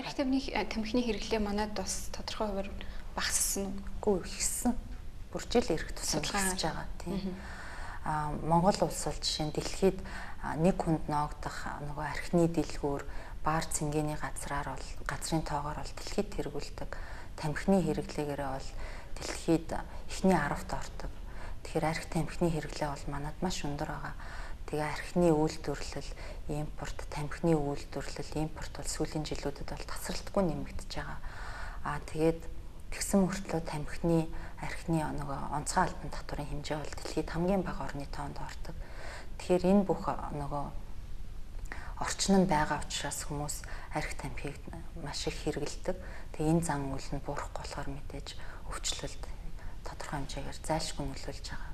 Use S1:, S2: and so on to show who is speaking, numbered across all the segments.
S1: Арх тамхины хэрэглээ манайд бас тодорхой хуваар багассан уу?
S2: Үгүй ихсэн. Бүр жил ирэх тусам ихсэж байгаа тийм. Монгол улс бол жишээ нь дэлхийд нэг хүнд ноогдох нөгөө архины дэлгүүр баар цэнгэний газраар бол газрын тоогоор бол дэлхийд тэргүүлдэг. Тамхины хэрэглээгээрээ бол дэлхийд эхний 10-т ордог. Тэгэхээр арх тамхины хэрэглээ бол манад маш өндөр байгаа. Тэгээ архины үйлдвэрлэл, импорт, тамхины үйлдвэрлэл, импорт бол сүүлийн жилүүдэд бол тасралтгүй нэмэгдэж байгаа. Тэгээд тэгсэн мөртлөө тамхины архины нөгөө онцгой албан татварын хэмжээ бол дэлхийд хамгийн бага орны тоонд ордог. Тэгэхээр энэ бүх нөгөө орчин нь байгаа учраас хүмүүс арх тамхиг маш их хэрэглэдэг. Тэгээ энэ зан үйл нь буурахгүй болохоор мэдээж өвчлөлт тодорхой хэмжээгээр зайлшгүй нөлөөлж байгаа.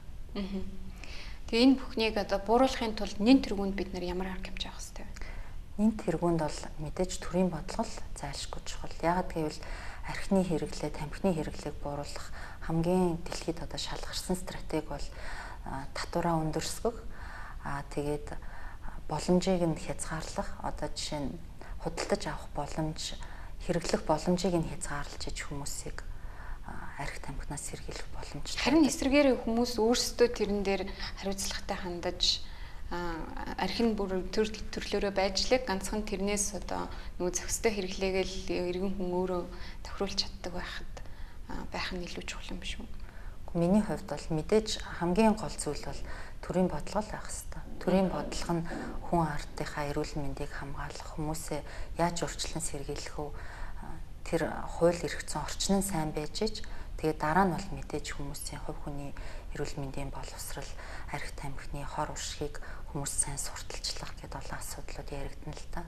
S1: Тэгээ энэ бүхнийг одоо бууруулахын тулд нэн тэргуунд бид нар ямар арга хэмжээ авах хэрэгтэй вэ?
S2: Нэн тэргуунд бол мэдээж төрийн бодлого зайлшгүй чухал. Яагаад гэвэл архины хэрэглээ, тамхины хэрэглээг бууруулах хамгийн дэлхийд одоо шалгарсан стратеги бол татвараа өндөрсгөх. Тэгээд боломжийг нь хязгаарлах. Одоо жишээ нь худалдаж авах боломж, хэрэглэх боломжийг нь хязгаарлаж хүмүүсийг арх тамхинаас сэргийлэх боломжтой.
S1: Харин эсрэгээр хүмүүс өөрсдөө тэрэн дээр хариуцлагатай хандаж архин бүр төрлөөрөө байжлаа ганцхан тэрнээс одоо нөгөө зохистой хэрэглээгээл иргэн хүн өөрөө тохируулж чаддаг байх нь илүү чухал юм биш үү?
S2: Миний хувьд бол мэдээж хамгийн гол зүйл бол төрийн бодлого байх хэрэгтэй. Төрийн бодлого нь хүн ардынхаа эрүүл мэндийг хамгаалах, хүмүүсээ яаж урьдчилан сэргийлэх вэ? Тэр хууль эрхцэн орчин нь сайн байж ич тэгээ дараа нь бол мэдээж хүмүүсийн хувь хүний эрүүл мэндийн боловсрал, арх тамхины хор уршигыг хүмүүс сайн сурталчлах гэдэг олон асуудлууд яригдана л та.